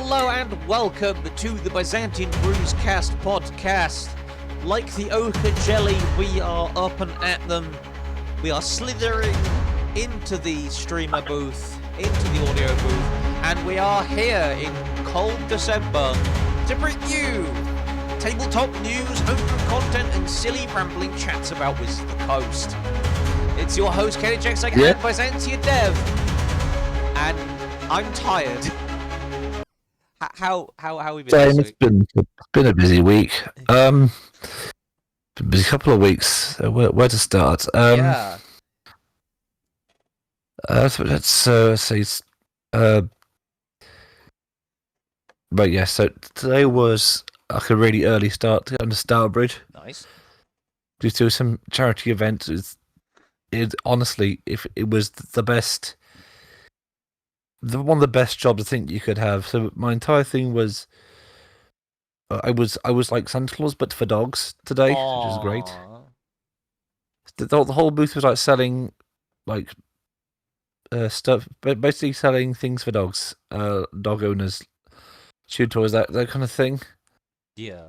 Hello and welcome to the Byzantian Brewscast podcast. Like the ochre jelly, we are up and at them. We are slithering into the streamer booth, into the audio booth, and we are here in cold December to bring you tabletop news, homebrew content, and silly rambling chats about Wizards of the Coast. It's your host, Kenny Jackson, and Byzantian Dev, and I'm tired. How have we been this week? It's been a busy week. Busy couple of weeks. Where to start? Yeah. So let's say. But yeah. So today was like a really early start on the Stourbridge. Nice. Due to some charity event. It honestly, if it was the best. One of the best jobs I think you could have. So my entire thing was, I was like Santa Claus but for dogs today, Aww. which is great. The whole booth was like selling, like, stuff, but basically selling things for dogs, dog owners, chew toys, that kind of thing. Yeah.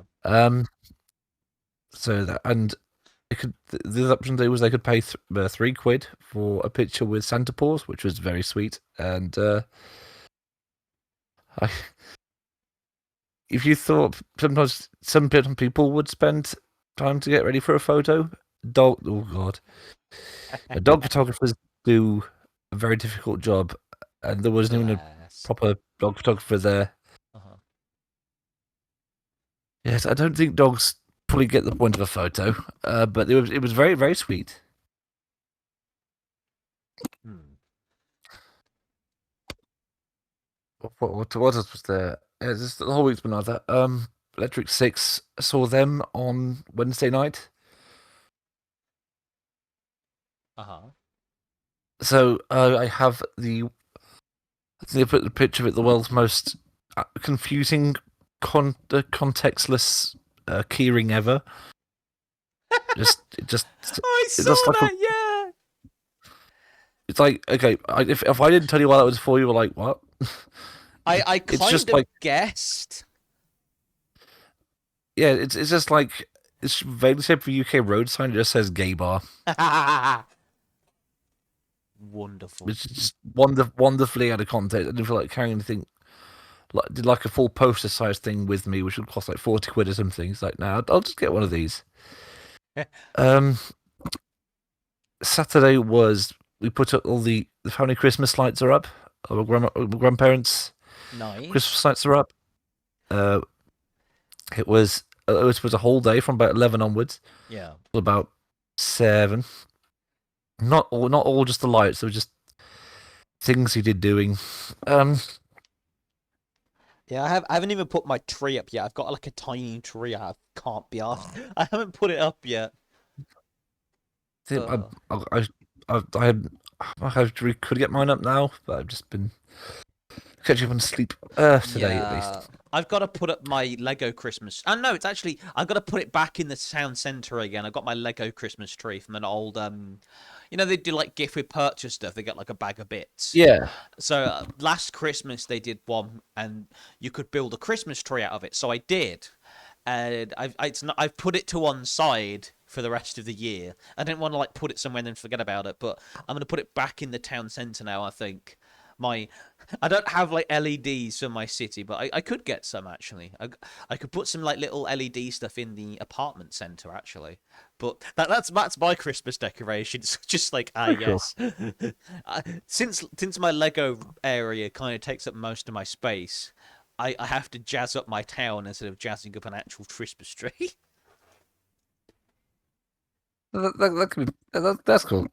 So that, and the option they was they could pay £3 for a picture with Santa paws, which was very sweet. And if you thought sometimes some people would spend time to get ready for a photo, dog photographers do a very difficult job, and there wasn't even a proper dog photographer there. Yes, I don't think dogs fully get the point of a photo, but it was very, very sweet. What else was there? Yeah, the whole week's been like that. Electric Six, I saw them on Wednesday night. So I have they put the picture of it, the world's most confusing, contextless keyring ever. I saw that. Yeah. It's like, okay, if I didn't tell you what that was for, you were like, what? I kind of like, guessed. Yeah, it's just like, it's vaguely said for UK road sign. It just says gay bar. Wonderful. It's just wonderfully out of context. I didn't feel like carrying anything. Did like a full poster size thing with me, which would cost like £40 or something. It's like, nah, I'll just get one of these. Saturday was, we put up all the family Christmas lights are up. Our grandparents' nice. Christmas lights are up. It was a whole day from about 11 onwards. Yeah. Till about 7. Not all just the lights. There were just things he did doing. Yeah, I haven't even put my tree up yet. I've got like a tiny tree. I can't be asked. I haven't put it up yet. I could get mine up now, but I've just been catching up on sleep today at least. I've got to put up my Lego Christmas. Oh no, it's actually I've got to put it back in the town centre again. I got my Lego Christmas tree from an old they do like gift with purchase stuff. They get like a bag of bits. Yeah. So last Christmas they did one, and you could build a Christmas tree out of it. So I did, and I've put it to one side for the rest of the year. I didn't want to like put it somewhere and then forget about it, but I'm gonna put it back in the town centre now. I think I don't have like LEDs for my city, but I could get some actually. I could put some like little LED stuff in the apartment centre actually. But that's my Christmas decorations. Just like yes. Since my Lego area kind of takes up most of my space, I have to jazz up my town instead of jazzing up an actual Christmas tree. That's cool.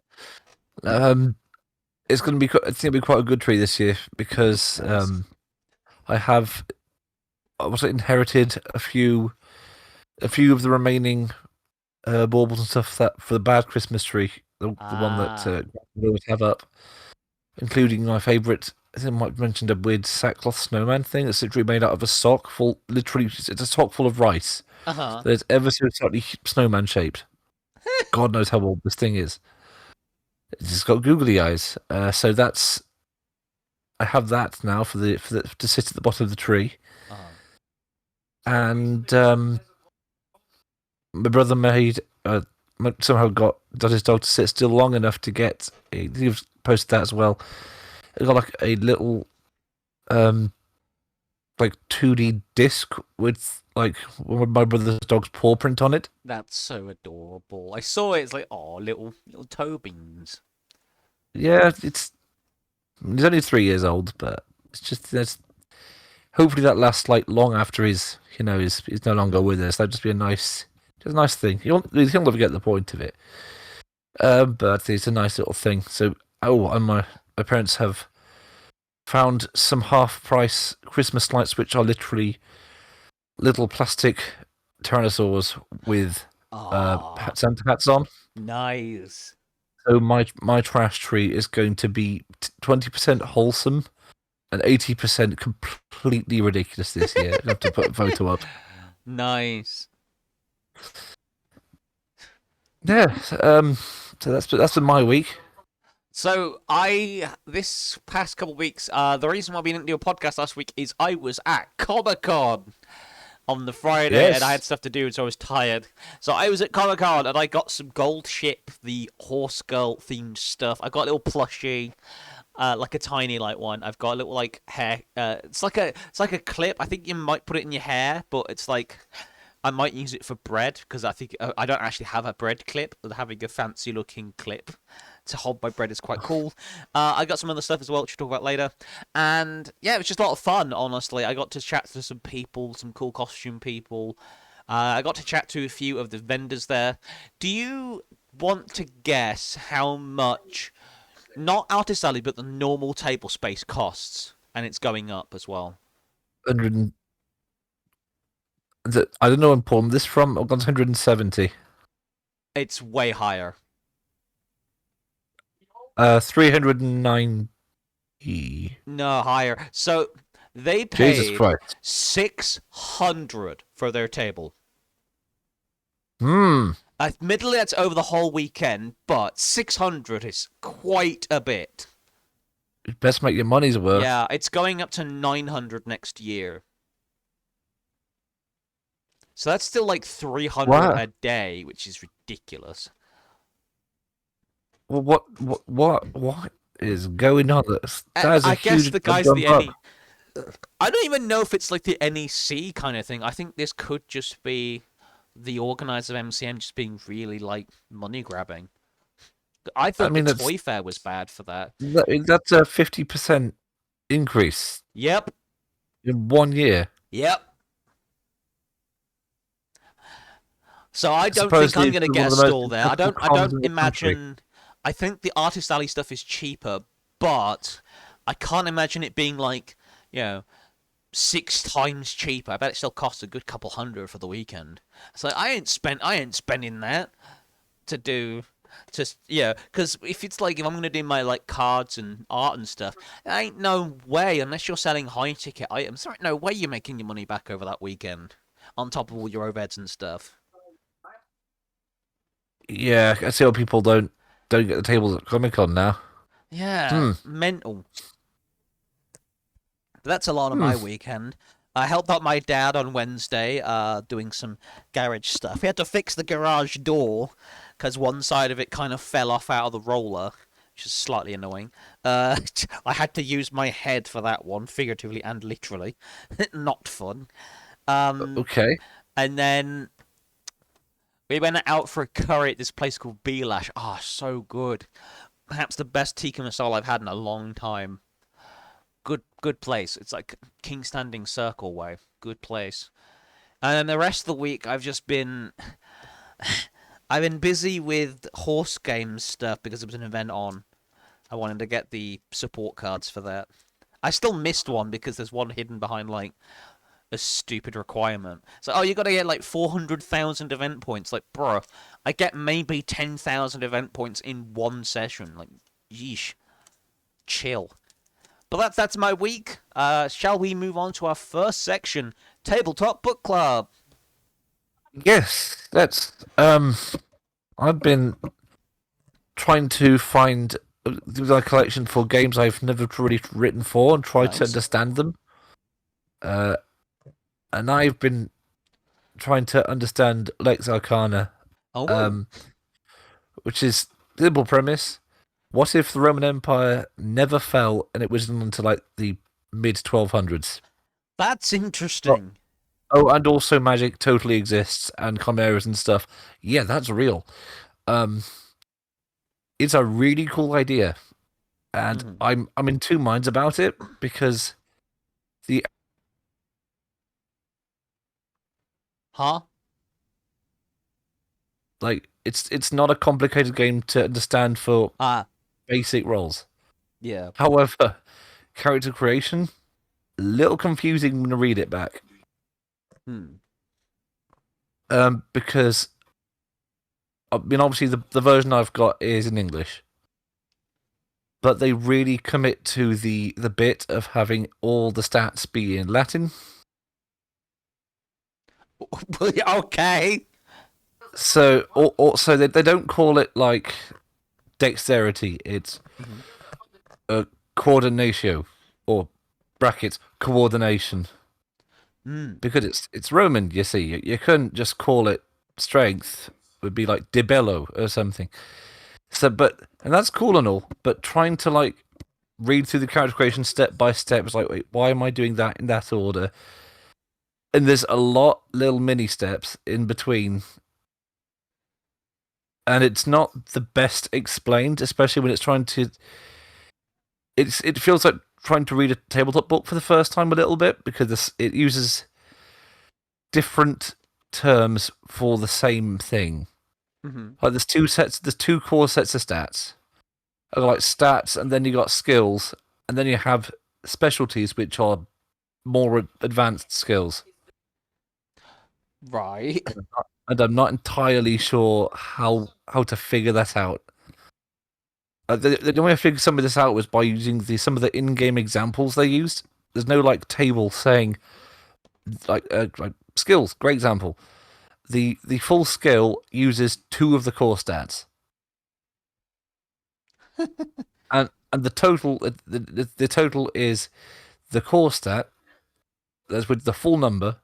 It's gonna be quite a good tree this year because I inherited a few of the remaining baubles and stuff that for the bad Christmas tree, the one that we always have up, including my favourite. I think I might have mentioned a weird sackcloth snowman thing that's literally made out of a sock full. Literally, it's a sock full of rice. That is ever so slightly snowman shaped. God knows how old this thing is. It's got googly eyes. So that's I have that now for the to sit at the bottom of the tree, and my brother somehow got his dog to sit still long enough to get. He posted that as well. It got like a little like 2D disc with like my brother's dog's paw print on it. That's so adorable. I saw it. It's like, oh, little toe beans. Yeah, he's only 3 years old, but it's just hopefully that lasts like long after he's no longer with us. That'd just be a nice thing. He'll never get the point of it, but it's a nice little thing. So and my parents have found some half-price Christmas lights, which are literally little plastic Tyrannosaurs with Santa hats on. Nice. So my trash tree is going to be 20% wholesome and 80% completely ridiculous this year. I have to put a photo up. Nice. Yeah. So that's been my week. So this past couple of weeks, the reason why we didn't do a podcast last week is I was at Comic-Con on the Friday, Yes. and I had stuff to do, so I was tired. So I was at Comic-Con, and I got some Gold Ship, the Horse Girl themed stuff. I got a little plushie, like a tiny one. I've got a little like hair. It's like a clip. I think you might put it in your hair, but it's like I might use it for bread because I think I don't actually have a bread clip, but having a fancy looking clip to hold my bread is quite cool. I got some other stuff as well, which we'll talk about later. And yeah, it was just a lot of fun, honestly. I got to chat to some people, some cool costume people. I got to chat to a few of the vendors there. Do you want to guess how much, not Artist Alley, but the normal table space costs? And it's going up as well. 100. I don't know when pulling this from. I've gone 170. It's way higher. 390. No, higher. So they Jesus paid Christ. 600 for their table. Admittedly, that's over the whole weekend, but 600 is quite a bit. You best make your money's worth. Yeah, it's going up to 900 next year. So that's still like 300 a day, which is ridiculous. Well, what is going on? I guess the guys at the NEC. I don't even know if it's like the NEC kind of thing. I think this could just be the organizer of MCM just being really like money grabbing. I thought the Toy Fair was bad for that. That's a 50% increase. Yep. In 1 year. Yep. So I don't think I'm going to get a stall there. I don't imagine. I think the Artist Alley stuff is cheaper, but I can't imagine it being like 6 times cheaper. I bet it still costs a good couple hundred for the weekend. So I ain't spending that to do. Because if I'm going to do my like cards and art and stuff, ain't no way, unless you're selling high ticket items, there ain't no way you're making your money back over that weekend, on top of all your overheads and stuff. Yeah, I see how people don't get the tables at Comic-Con now. Yeah, mental. But that's a lot of my weekend. I helped out my dad on Wednesday, doing some garage stuff. He had to fix the garage door because one side of it kind of fell off out of the roller, which is slightly annoying. I had to use my head for that one, figuratively and literally. Not fun. Okay. And then we went out for a curry at this place called Belash. Oh, so good. Perhaps the best tikka masala I've had in a long time. Good place. It's like King Standing Circle way. Good place. And then the rest of the week, I've been busy with horse games stuff because there was an event on. I wanted to get the support cards for that. I still missed one because there's one hidden behind like a stupid requirement. So, you got to get like 400,000 event points. Like, bro, I get maybe 10,000 event points in one session. Like, yeesh. Chill. But that's my week. Shall we move on to our first section, Tabletop Book Club? Yes, let's. I've been trying to find my collection for games I've never really written for and tried to Nice. understand them. And I've been trying to understand Lex Arcana, Oh, which is simple premise. What if the Roman Empire never fell and it was until like the mid 1200s? that's interesting. Oh, and also magic totally exists and chimeras and stuff. Yeah, that's real. It's a really cool idea, and I'm in two minds about it because the Huh? it's not a complicated game to understand for basic roles. Yeah. However, character creation a little confusing when I read it back. Because I mean, obviously the version I've got is in English, but they really commit to the bit of having all the stats be in Latin. Okay. So, also they don't call it like dexterity. It's coordinatio, or brackets coordination, because it's Roman. You see, you couldn't just call it strength. It would be like debello or something. So, and that's cool and all, but trying to like read through the character creation step by step is like, wait, why am I doing that in that order? And there's a lot little mini steps in between. And it's not the best explained, especially when it's trying to. It feels like trying to read a tabletop book for the first time a little bit because it uses different terms for the same thing. Like there's two core sets of stats. Like stats, and then you got skills, and then you have specialties, which are more advanced skills. Right. And I'm not entirely sure how to figure that out. The way I figured some of this out was by using some of the in-game examples they used. There's no like table saying like skills. Great example. The full skill uses 2 of the core stats, and the total the total is the core stat. That's with the full number.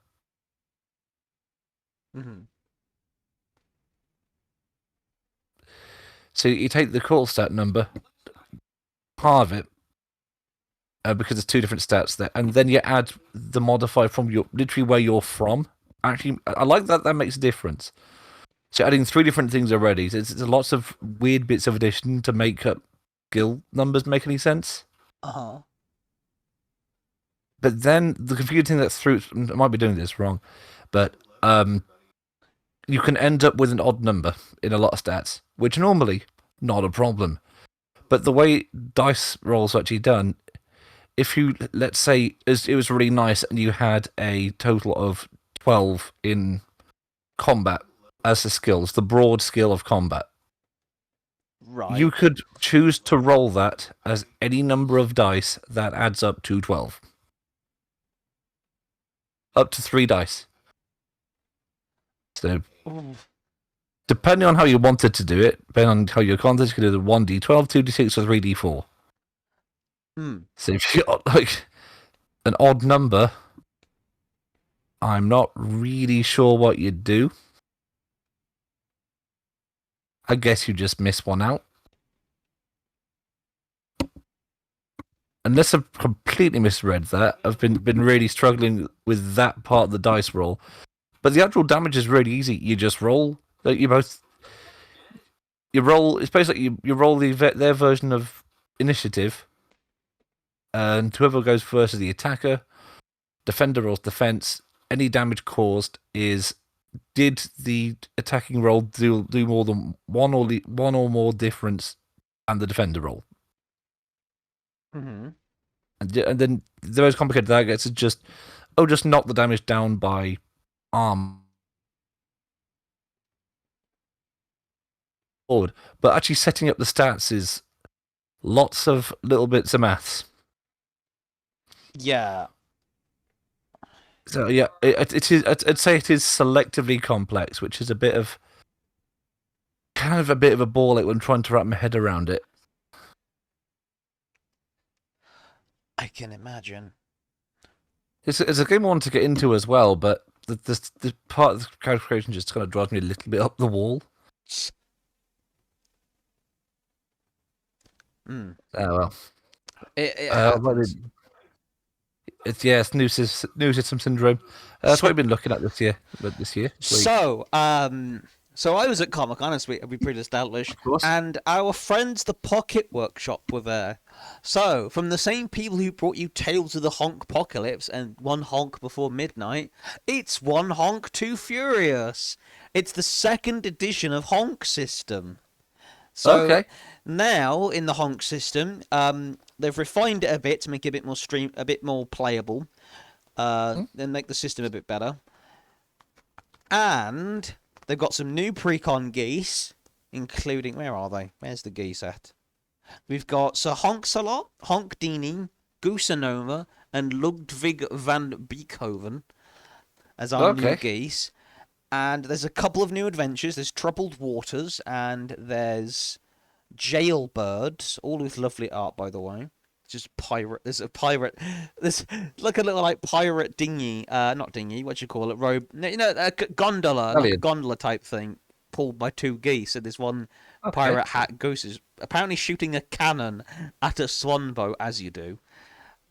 So you take the core stat number, halve it, because there's 2 different stats there, and then you add the modifier from literally where you're from. Actually, I like that. That makes a difference. So adding 3 different things already. So it's lots of weird bits of addition to make up guild numbers make any sense. But then the confusing thing that's through, I might be doing this wrong, but you can end up with an odd number in a lot of stats, which normally not a problem. But the way dice rolls are actually done, if you, let's say it was really nice and you had a total of 12 in combat as the skills, the broad skill of combat. Right. You could choose to roll that as any number of dice that adds up to 12. Up to 3 dice. So, depending on how you wanted to do it, depending on how your content, you could do the 1d12, 2d6, or 3d4. So if you got like an odd number, I'm not really sure what you'd do. I guess you just miss one out. Unless I've completely misread that, I've been really struggling with that part of the dice roll. But the actual damage is really easy. You just roll. You roll. It's basically you roll their version of initiative, and whoever goes first is the attacker. Defender rolls defense. Any damage caused is, did the attacking roll do more than one or more difference than the defender roll? And then the most complicated that gets is just knock the damage down by arm forward. But actually setting up the stats is lots of little bits of maths. Yeah. So yeah, it is. I'd say it is selectively complex, which is a bit of a ball when trying to wrap my head around it. I can imagine. It's a game I want to get into as well, but the part of the character creation just kind of drives me a little bit up the wall. Mm. Oh well. It But happens. it's new system syndrome. That's what I've been looking at this year. But this year, week, So I was at Comic-Con, as we pretty established, of course. and our friends, the Pocket Workshop, were there. So, from the same people who brought you Tales of the Honk Apocalypse and One Honk Before Midnight, it's One Honk Too Furious. It's the second edition of Honk System. So Okay. now in the Honk System, they've refined it a bit to make it a bit more playable, and make the system a bit better. And they've got some new precon geese, including, where are they? Where's the geese at? We've got Sir Honk-Salot, Honk Dini, Goosenova, and Ludwig van Beekhoven as our new Okay. geese. And there's a couple of new adventures. There's Troubled Waters, and there's Jailbirds, all with lovely art, by the way. Just pirate. There's a pirate. There's like a little like pirate dinghy. Not dinghy. What do you call it? Robe. A gondola, like a Brilliant. gondola type thing, pulled by two geese. And there's one Okay. pirate hat goose is apparently shooting a cannon at a swan boat, as you do.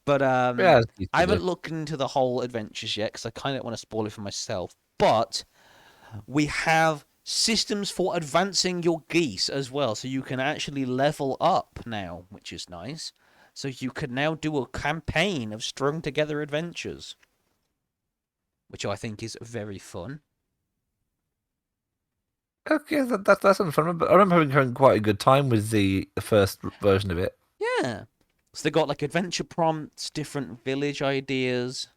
But Yeah, as you I do. haven't looked into the whole adventures yet because I kind of want to spoil it for myself. But we have systems for advancing your geese as well, so you can actually level up now, which is nice. So you can now do a campaign of strung together adventures, which I think is very fun. Okay, that sounds fun. I remember having quite a good time with the first version of it. Yeah. So they got like adventure prompts, different village ideas.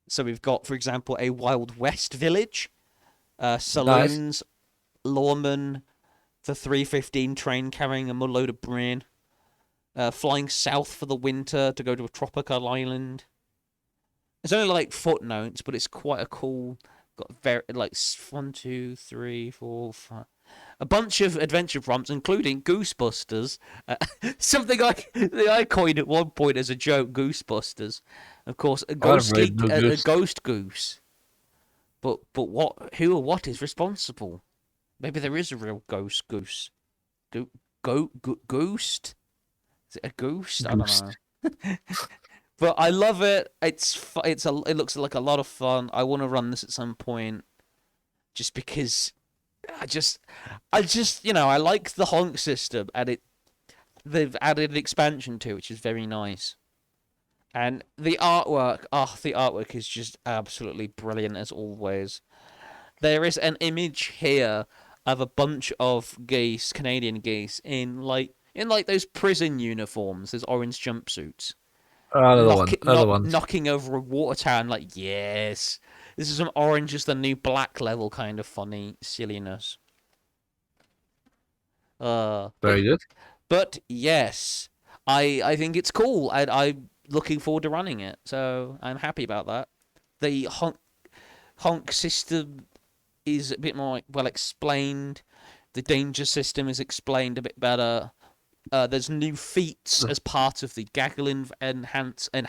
So we've got, for example, a Wild West village, Nice. saloons, lawmen, the 315 train carrying a load of brain, flying south for the winter to go to a tropical island. It's only like footnotes, but it's quite a cool. Got very like 1, 2, 3, 4, 5, a bunch of adventure prompts, including Goosebusters. Something I coined at one point as a joke. Goosebusters, of course, I don't really know a Goose. ghost goose. But what? Who or what is responsible? Maybe there is a real ghost goose. Ghost? Is it a goose? I don't Goose. know. But I love it. It looks like a lot of fun. I want to run this at some point, just because I like the honk system, and they've added an expansion to it, which is very nice. And the artwork is just absolutely brilliant as always. There is an image here of a bunch of geese, Canadian geese, in like those prison uniforms, those orange jumpsuits, Another one. Another one. knocking over a water tower. Like, yes, this is some Orange is the New Black level kind of funny silliness. Uh, but Very good. but yes, I think it's cool, and I'm looking forward to running it. So I'm happy about that. The honk system is a bit more well explained. The danger system is explained a bit better. There's new feats as part of the gaggle enhancement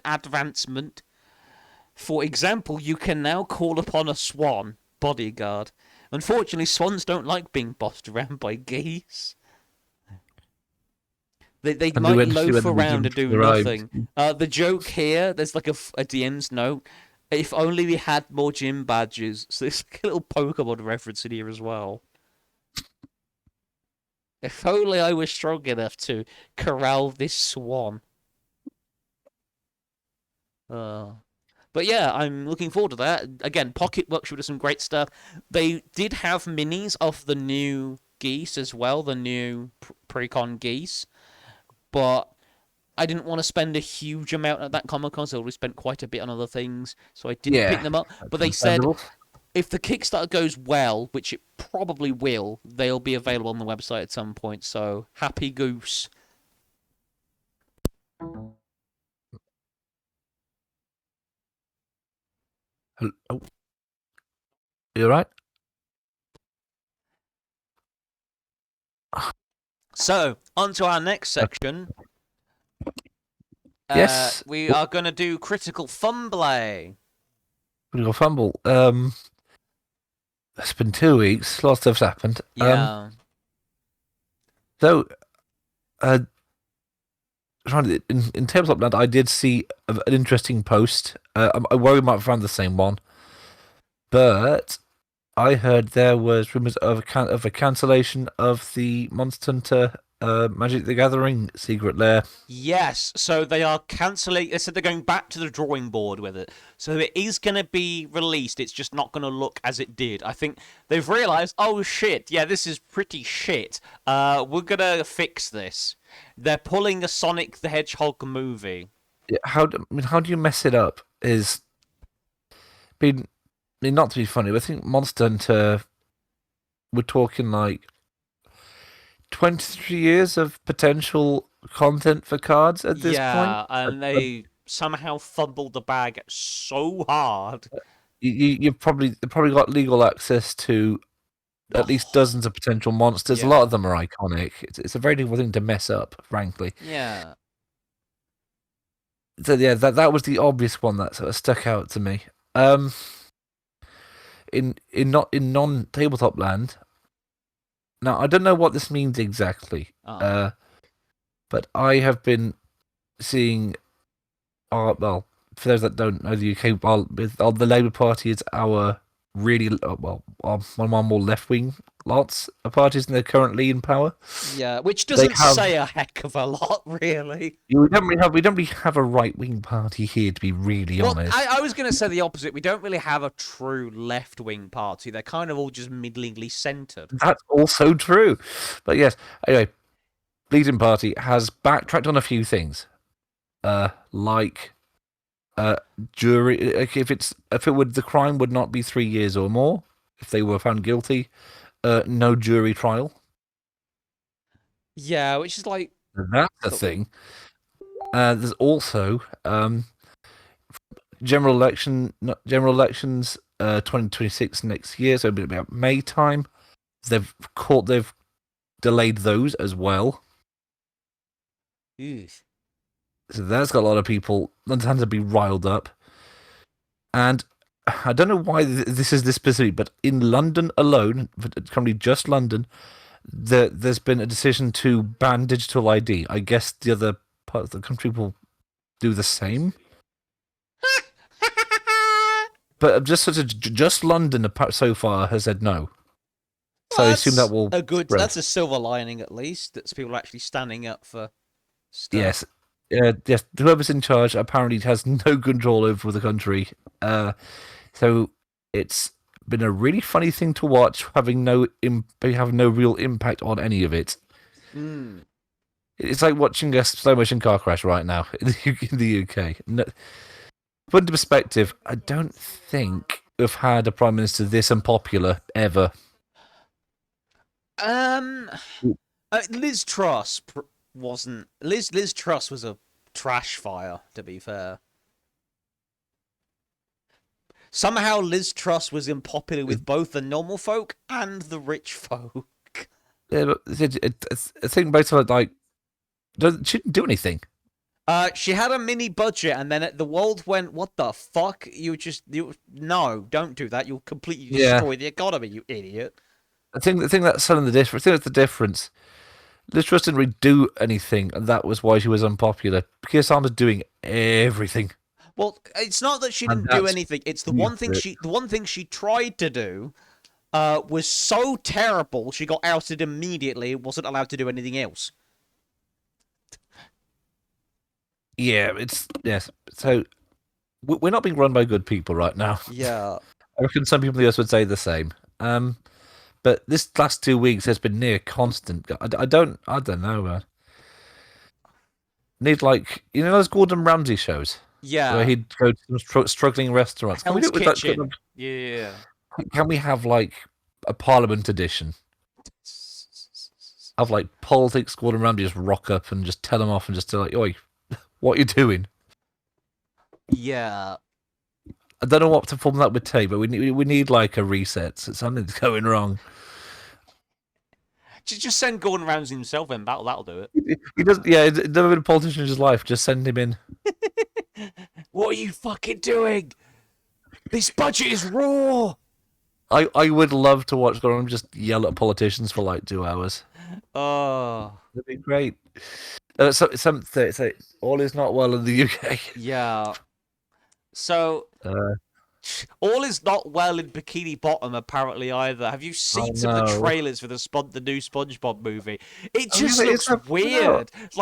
advancement. For example, you can now call upon a swan bodyguard. Unfortunately, swans don't like being bossed around by geese. They And might eventually, when loaf the around and redemption do arrives, nothing. The joke here, there's like a DM's note. If only we had more gym badges. So there's like a little Pokemon reference in here as well. If only I was strong enough to corral this swan. But yeah, I'm looking forward to that. Again, Pocket Workshop does some great stuff. They did have minis of the new geese as well, the new Precon geese. But I didn't want to spend a huge amount at that Comic Con, so we spent quite a bit on other things, so I didn't pick yeah, them up. that's But they said understandable. if the Kickstarter goes well, which it probably will, they'll be available on the website at some point. So happy goose. Oh, you all right? So on to our next section. Yes. We are going to do critical fumble. We got fumble. It's been 2 weeks. Lots of stuff's happened. Yeah. So, uh, in Tabletop Land, I did see an interesting post. I worry we might have found the same one, but I heard there was rumors of a cancellation of the Monster Hunter Magic the Gathering secret lair. Yes, so they are cancelling. They said they're going back to the drawing board with it. So it is going to be released. It's just not going to look as it did. I think they've realised, oh shit, yeah, this is pretty shit. We're going to fix this. They're pulling a Sonic the Hedgehog movie. Yeah, how do you mess it up? Not to be funny, but I think Monster Hunter, we're talking like 23 years of potential content for cards at this point. Yeah, and they somehow fumbled the bag so hard. You've probably got legal access to at least dozens of potential monsters. Yeah. A lot of them are iconic. It's a very difficult thing to mess up, frankly. Yeah. So yeah, that was the obvious one that sort of stuck out to me. In non tabletop land. Now I don't know what this means exactly. But I have been seeing. Well, for those that don't know the UK, the Labour Party is our really one of our more left wing lots of parties, and they're currently in power. Yeah, which doesn't say a heck of a lot, really. We don't really have a right wing party here, to be really honest. I was going to say the opposite. We don't really have a true left wing party. They're kind of all just middlingly centred. That's also true, but yes. Anyway, Bleeding Party has backtracked on a few things, like jury. The crime would not be 3 years or more if they were found guilty. No jury trial. Yeah, which is like that's a thing. There's also general elections, 2026 next year, so it'll be about May time. They've delayed those as well. Eesh. So that's got a lot of people tend to be riled up. And I don't know why this is this specific, but in London alone, currently just London, there's been a decision to ban digital ID. I guess the other part of the country will do the same. But just London so far has said no. So I assume that will that's a silver lining at least. That people are actually standing up for stuff. Yes. Yes, whoever's in charge apparently has no control over the country. So it's been a really funny thing to watch, having no real impact on any of it. Mm. It's like watching a slow motion car crash right now in the UK. No, put into perspective, I don't think we've had a prime minister this unpopular ever. Liz Truss wasn't. Liz Truss was a trash fire, to be fair. Somehow Liz Truss was unpopular with both the normal folk and the rich folk. Yeah, but I think basically like she didn't do anything. She had a mini budget, and then the world went, "What the fuck? No, don't do that. You'll completely destroy the economy, you idiot." I think the thing that's selling the difference. I think that's the difference. Liz Truss didn't really do anything, and that was why she was unpopular. Keir Starmer's doing everything. Well, it's not that she didn't do anything. It's the one thing she tried to do was so terrible she got ousted immediately. Wasn't allowed to do anything else. Yeah, yes. So we're not being run by good people right now. Yeah, I reckon some people in the US would say the same. But this last 2 weeks has been near constant. I don't know, man. Need those Gordon Ramsay shows. Yeah, where he'd go to some struggling restaurants. Can we do it with Kitchen. Yeah. Can we have like a Parliament edition? Of like politics, Gordon Ramsay just rock up and just tell them off and just like, oi, what are you doing? Yeah. I don't know what to form that would take, but we need like a reset. Something's going wrong. Just send Gordon Ramsay himself in. That'll do it. He does. Yeah, he's never been a politician in his life. Just send him in. What are you fucking doing? This budget is raw. I would love to watch Gordon just yell at politicians for like 2 hours. Oh, That'd be great. All is not well in the UK. yeah. So all is not well in Bikini Bottom apparently either. Have you seen some of the trailers for the new SpongeBob movie? It just looks weird. It's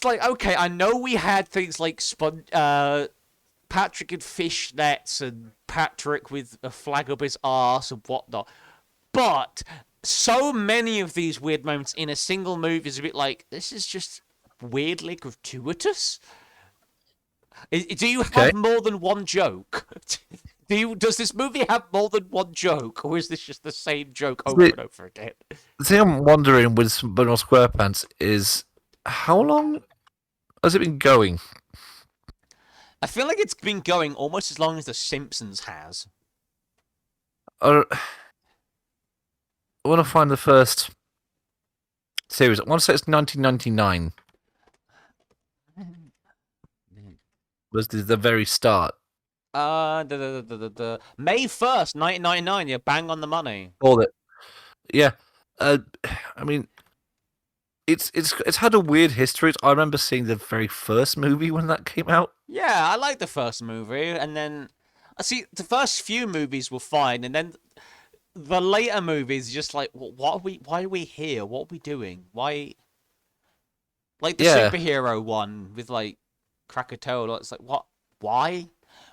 like okay, I know we had things like Patrick in fishnets and Patrick with a flag up his arse and whatnot, but so many of these weird moments in a single movie is a bit like this is just weirdly gratuitous. Do you have more than one joke? Does this movie have more than one joke, or is this just the same joke over and over again? The thing I'm wondering with SpongeBob SquarePants is how long has it been going? I feel like it's been going almost as long as The Simpsons has. I want to find the first series. I want to say it's 1999. Was the very start. May 1st, 1999. You're bang on the money. All it. Yeah. I mean, it's had a weird history. I remember seeing the very first movie when that came out. Yeah, I like the first movie, and then I see the first few movies were fine, and then the later movies just like, what are we? Why are we here? What are we doing? Why? Like the superhero one with like Krakatoa. It's like what? Why?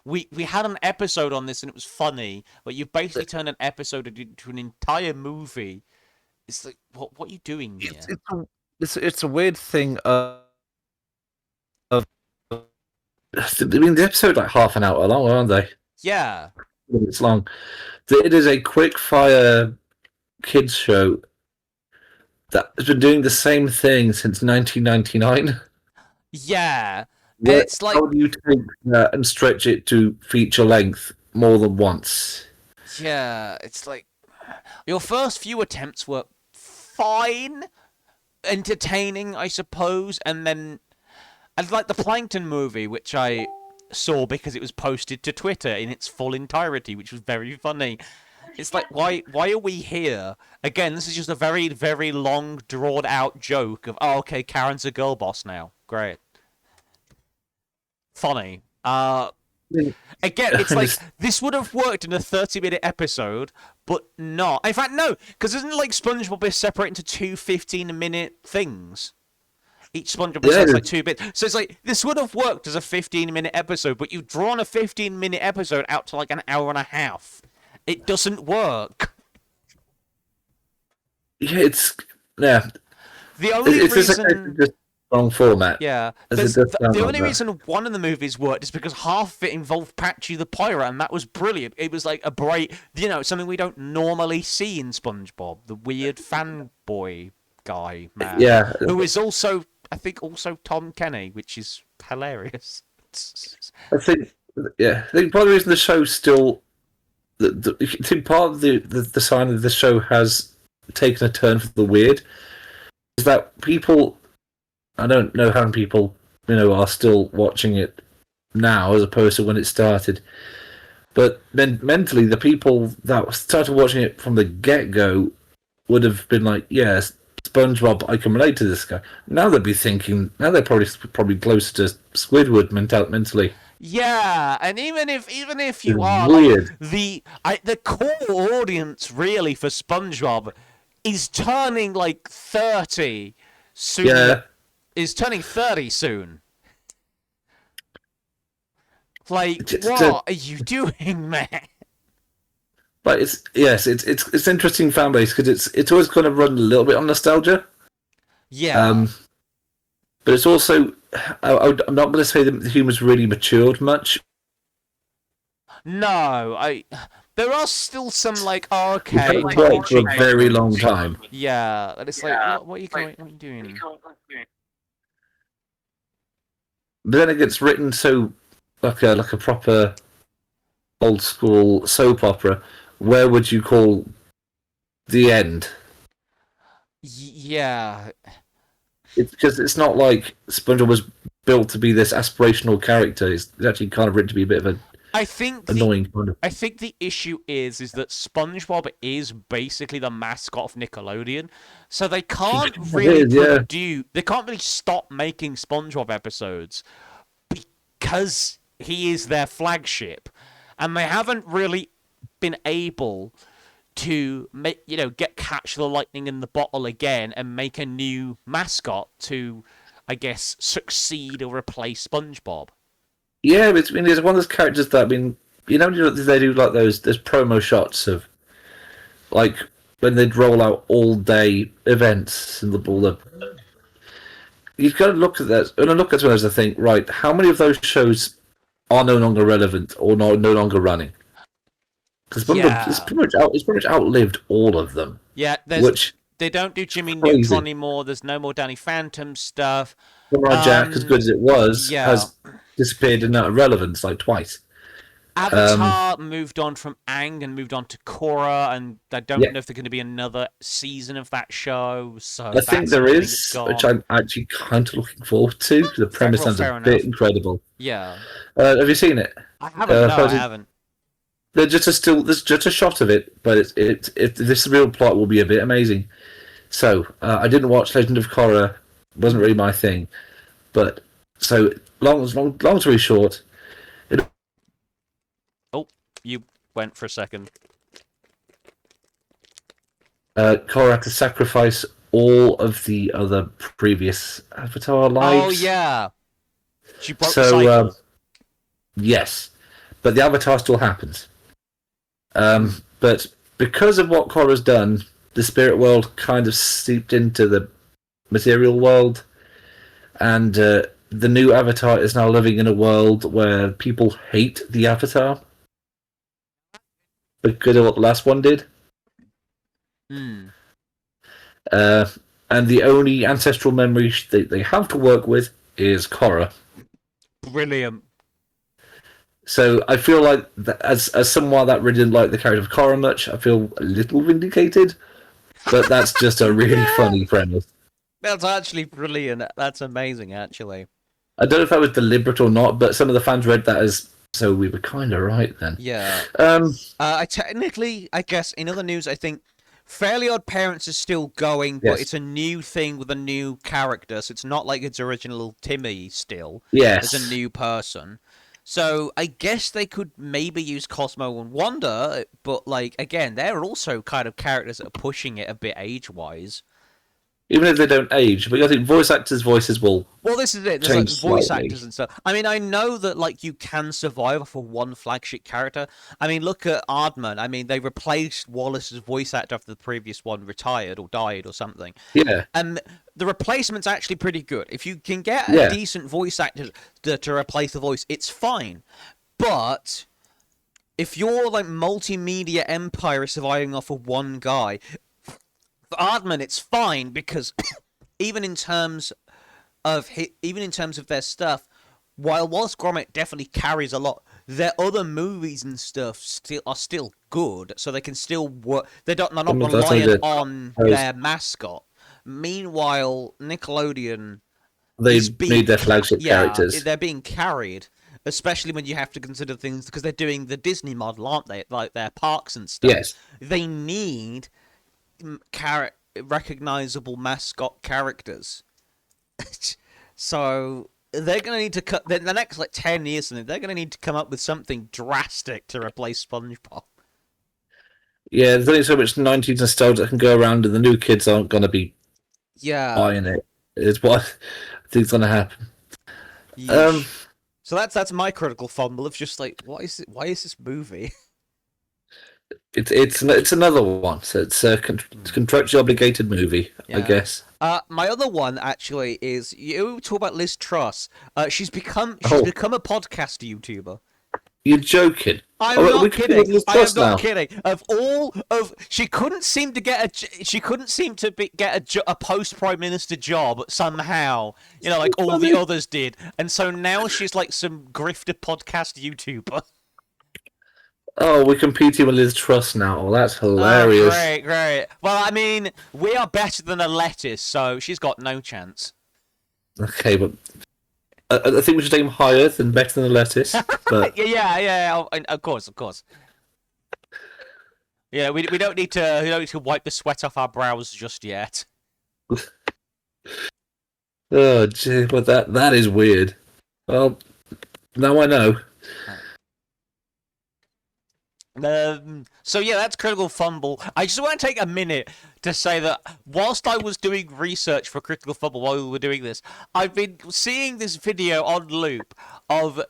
We had an episode on this and it was funny, but you basically turned an episode into an entire movie. It's like what are you doing here? It's a weird thing of. I mean, the episode like half an hour long, aren't they? Yeah. It's long. It is a quick fire kids show that has been doing the same thing since 1999. Yeah. It's like, how do you take that and stretch it to feature length more than once? Yeah, it's like your first few attempts were fine, entertaining, I suppose, and then I'd like the Plankton movie, which I saw because it was posted to Twitter in its full entirety, which was very funny. It's like, why are we here? Again, this is just a very, very long, drawn-out joke of, oh, okay, Karen's a girl boss now. Great. Funny. Again, it's like, this would have worked in a 30-minute episode, but not. In fact, no, because isn't it like SpongeBob is separated into two 15-minute things? Each SpongeBob has like 2 bits. So it's like, this would have worked as a 15-minute episode, but you've drawn a 15-minute episode out to like an hour and a half. It doesn't work. Yeah, the only reason... just wrong format. Yeah. The only reason one of the movies worked is because half of it involved Patchy the Pirate, and that was brilliant. It was like a bright, something we don't normally see in SpongeBob. The weird fanboy guy, man. Yeah. Who is also, I think, Tom Kenny, which is hilarious. I think part of the reason the show's still... I think part of the sign that the show has taken a turn for the weird is that people... I don't know how many people, are still watching it now as opposed to when it started. But then mentally, the people that started watching it from the get-go would have been like, yes, SpongeBob, I can relate to this guy. Now they'd be thinking, they're probably closer to Squidward mentally. Yeah, and even if you are weird. Like, the core audience really for SpongeBob is turning like 30 soon. Yeah. Is turning 30 soon. Like, what are you doing, man? But it's interesting fan base because it's always kind of run a little bit on nostalgia. Yeah. But it's also I'm not going to say that the humor's really matured much. No, there are still some like okay for a very long time. Yeah, and it's like what are you doing? But then it gets written so like a proper old school soap opera. Where would you call the end? Yeah. It's because it's not like SpongeBob was built to be this aspirational character. It's actually kind of written to be a bit of an I think the annoying kind of. I think the issue is that SpongeBob is basically the mascot of Nickelodeon, so It is, yeah. they can't really stop making SpongeBob episodes because he is their flagship, and they haven't really been able to make get Catch the Lightning in the Bottle again and make a new mascot to, I guess, succeed or replace SpongeBob. Yeah, I mean, there's one of those characters that, I mean, they do like those promo shots of, like, when they'd roll out all day events and all the. You've got to look at that, and I look at those and think, right, how many of those shows are no longer relevant or no longer running? Because it's Yeah. pretty much outlived all of them. Yeah, Which they don't do Jimmy crazy. Neutron anymore. There's no more Danny Phantom stuff. Samurai Jack, as good as it was, Yeah. has disappeared and out of relevance like twice. Avatar moved on from Aang and moved on to Korra, and I don't Yeah, know if there's going to be another season of that show. So I think that's, there I think it's is, which gone. I'm actually kind of looking forward to. The premise Well, sounds a fair bit enough. incredible. Yeah, Have you seen it? I haven't. No, I Heard it? haven't. There's just a shot of it, but this real plot will be a bit amazing. So I didn't watch Legend of Korra; wasn't really my thing. But so long story short, Oh, you went for a second. Korra had to sacrifice all of the other previous Avatar Oh lives. yeah, she broke the So cycle. yes, but the Avatar still happens. But because of what Korra's done, the spirit world kind of seeped into the material world, and the new Avatar is now living in a world where people hate the Avatar because of what the last one did. Hmm. Uh, and the only ancestral memory they have to work with is Korra. Brilliant. So I feel like as someone that really didn't like the character of Korra much, I feel a little vindicated. But that's just a really funny premise. That's actually brilliant. That's amazing, actually. I don't know if that was deliberate or not, but some of the fans read that as so we were kind of right then. Yeah. Um, I guess, in other news, I think Fairly Odd Parents is still going, but yes, it's a new thing with a new character, so it's not like its original Timmy still. There's a yes. new person. So I guess they could maybe use Cosmo and Wanda, but like again, they're also kind of characters that are pushing it a bit age-wise. Even if they don't age, but I think voice actors' voices will Well, this is it. There's like change voice slightly. actors and stuff. I mean, I know that like you can survive for one flagship character. I mean, look at Aardman. I mean, they replaced Wallace's voice actor after the previous one retired or died or something. Yeah, And the replacement's actually pretty good. If you can get a yeah. decent voice actor to replace the voice, it's fine. But if your like multimedia empire is surviving off of one guy, for Aardman, it's fine because even in terms even in terms of their stuff, while Wallace Gromit definitely carries a lot, their other movies and stuff still good, so they can still work. They're not That's how reliant they on their mascot. Meanwhile, Nickelodeon they is being need their flagship yeah, characters. they're being carried, especially when you have to consider things because they're doing the Disney model, aren't they? Like their parks and stuff. Yes, They need recognizable mascot characters. So they're going to need to cut the next like 10 years. They're going to need to come up with something drastic to replace SpongeBob. yeah. There's only so much '90s nostalgia that can go around, and the new kids aren't going to be Yeah. buying it. Is what I think's going to happen. Um, Yeesh. So that's my critical fumble of just like what is it? Why is this movie? it's another one. So it's a contractually obligated movie, I Yeah. guess. My other one actually is you talk about Liz Truss. She's become Oh, a podcast YouTuber. you're joking. I'm Oh, not we can do kidding. this I am trust not now. kidding. Of all of, she couldn't seem to get a post prime minister job somehow. You know, like all the others did, and so now she's like some grifter podcast YouTuber. Oh, we're competing with Liz Truss now. Oh, that's Oh, hilarious. great, great. Well, I mean, we are better than a lettuce, so she's got no chance. Okay, but I think we should aim higher than better than a lettuce. But Yeah. Of course, of course. Yeah, we don't need to wipe the sweat off our brows just yet. oh, gee, but that is weird. Well, now I know. So yeah, that's Critical Fumble. I just want to take a minute to say that whilst I was doing research for Critical Fumble while we were doing this, I've been seeing this video on loop of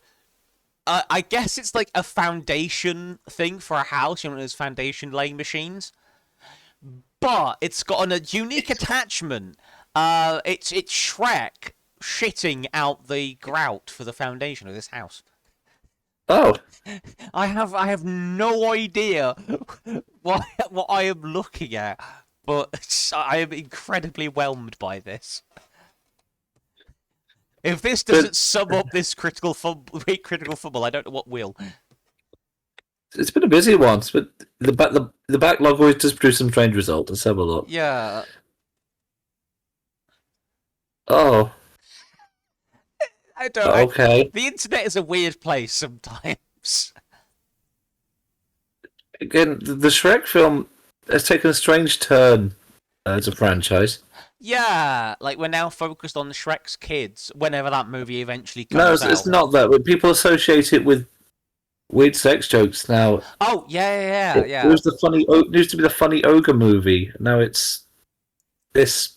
I guess it's like a foundation thing for a house, you know, those foundation laying machines. But it's got a unique attachment. It's Shrek shitting out the grout for the foundation of this house. Oh, I have no idea what I am looking at, but I am incredibly whelmed by this. If this doesn't sum up this critical fumble, I don't know what will. it's been a busy one, but the backlog always does produce some strange results. Let's have a look. Yeah. Oh, I don't. okay. The internet is a weird place sometimes. Again, the Shrek film has taken a strange turn as a franchise. Yeah, like we're now focused on Shrek's kids. Whenever that movie eventually No, comes out. it's not that. But people associate it with weird sex jokes now. Oh yeah. It was the funny. It used to be the funny ogre movie. Now it's this.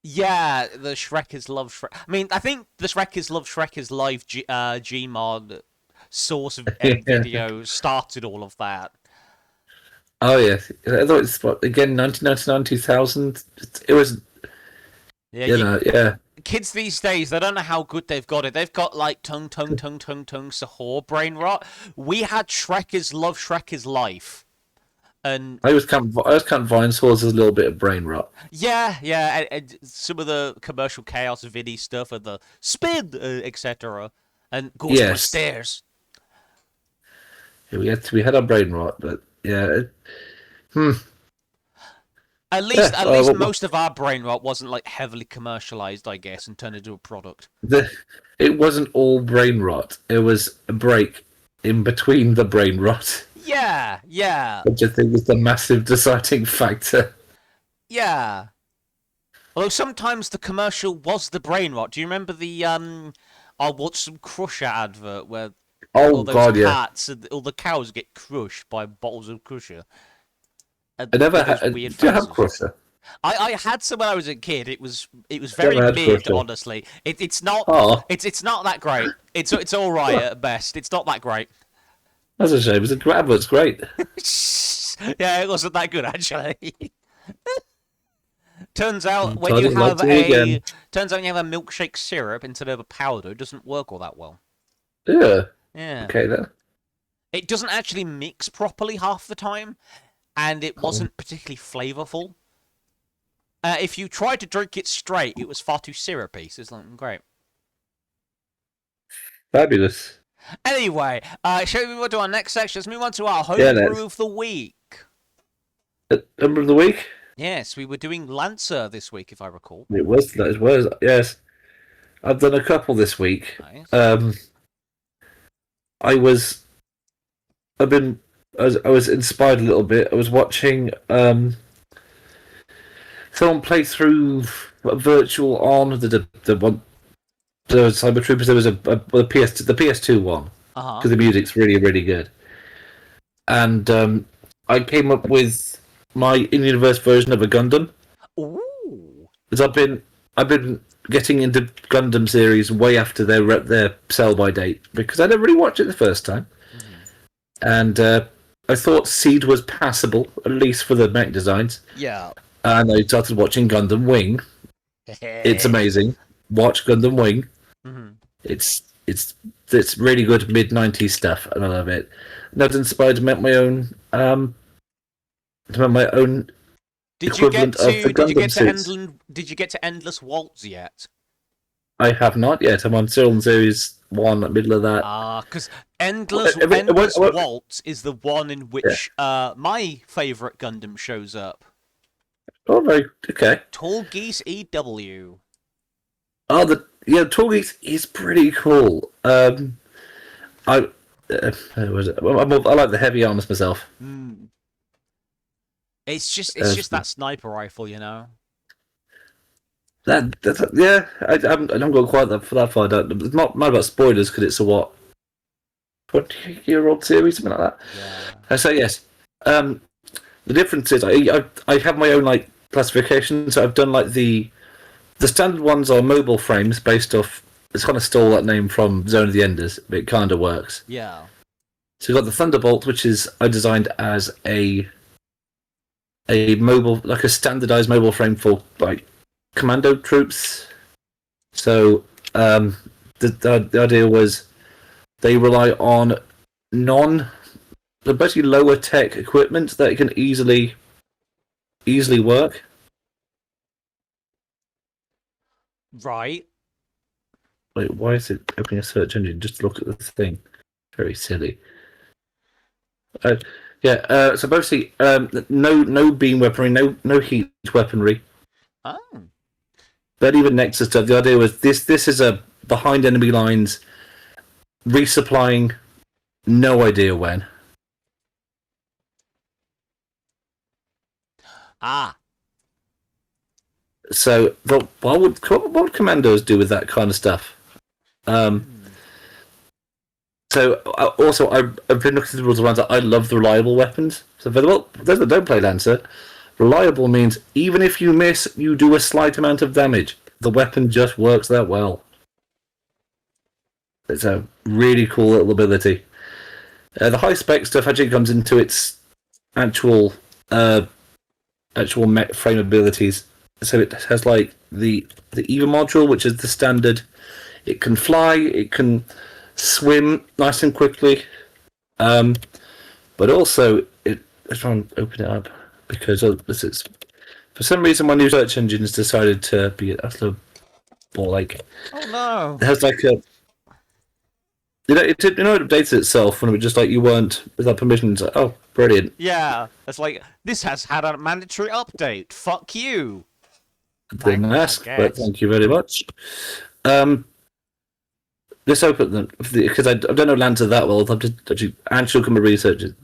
Yeah, the Shrek is Love Shrek. I mean, I think the Shrek is Love Shrek is Live Gmod source of video started all of that. Oh yeah, I thought it's again 1999 2000. It was Yeah, yeah. kids these days, they don't know how good they've got it. They've got like tongue, Sahur brain rot. We had Shrek is Love Shrek is Life. And I was kind of Vine Swords as a little bit of brain rot. yeah, and some of the commercial chaos Vinny stuff and the spin, etc. And goes stairs. Yeah, we had our brain rot, but yeah. At least most of our brain rot wasn't like heavily commercialized, I guess, and turned into a product. It wasn't all brain rot. It was a break in between the brain rot. Yeah. Which I think was the massive deciding factor. Yeah. Although sometimes the commercial was the brain rot. Do you remember the I'll watch some Crusher advert where all those cats and all the cows get crushed by bottles of Crusher? I never had. Do you have Crusher? I had some when I was a kid. It was very mid, Crusher. Honestly. It's not not that great. It's all right at best. It's not that great. That's a shame. The advert's great. Yeah, it wasn't that good actually. Turns out when you have a milkshake syrup instead of a powder, it doesn't work all that well. Yeah. Yeah. Okay then. It doesn't actually mix properly half the time, and it wasn't particularly flavourful. If you tried to drink it straight, it was far too syrupy. So it's like great. Fabulous. Anyway, shall we move on to our next section? Let's move on to our homebrew of the week. Homebrew of the week? Yes, we were doing Lancer this week, if I recall. It was, yes. I've done a couple this week. Nice. I was inspired a little bit. I was watching someone play through virtual on the Cyber Troopers. There was the PS2 one because the music's really, really good. And I came up with my in-universe version of a Gundam. Ooh. Because I've been getting into Gundam series way after their sell-by date because I never really watched it the first time. And I thought Seed was passable, at least for the mech designs. Yeah. And I started watching Gundam Wing. It's amazing. Watch Gundam Wing. Mm-hmm. It's really good mid-90s stuff, and I love it. And that inspired to make my own equivalent of the Gundam suits. Did you get to Endless Waltz yet? I have not yet. I'm still on Series 1, middle of that. Because Endless Waltz is the one in which my favourite Gundam shows up. Oh, very okay. Tall Geese EW. Oh, Tall Geese is pretty cool. I like the heavy arms myself. It's just that sniper rifle, you know. I haven't gone quite that far. It's not about spoilers because it's a 20-year-old series, something like that. Yeah. So yes, the difference is I have my own classification. So I've done the standard ones are mobile frames based off. It's kind of stole that name from Zone of the Enders, but it kind of works. Yeah. So you've got the Thunderbolt, which is I designed as a mobile, like a standardized mobile frame for commando troops. So the idea was they rely on basically lower tech equipment that can easily work. Right. Wait, why is it opening a search engine just to look at the thing? Very silly. So basically, no beam weaponry, no heat weaponry. Oh. But even Nexus stuff, the idea was this is a behind enemy lines, resupplying, no idea when. So, what would commandos do with that kind of stuff? So, also, I've been looking through the rules around that. I love the reliable weapons. So, those that don't play Lancer, reliable means even if you miss, you do a slight amount of damage. The weapon just works that well. It's a really cool little ability. The high spec stuff actually comes into its actual mech frame abilities. So it has the EVA module, which is the standard. It can fly. It can swim nice and quickly. But also, let's try and open it up because this is for some reason my new search engine has decided to be a little more Oh no! It has it it updates itself when it was just you weren't without permission. It's oh, brilliant! Yeah, it's this has had a mandatory update. Fuck you. Didn't ask, but thank you very much. Let's open because I don't know Lancer that well. I've just actually come to research it.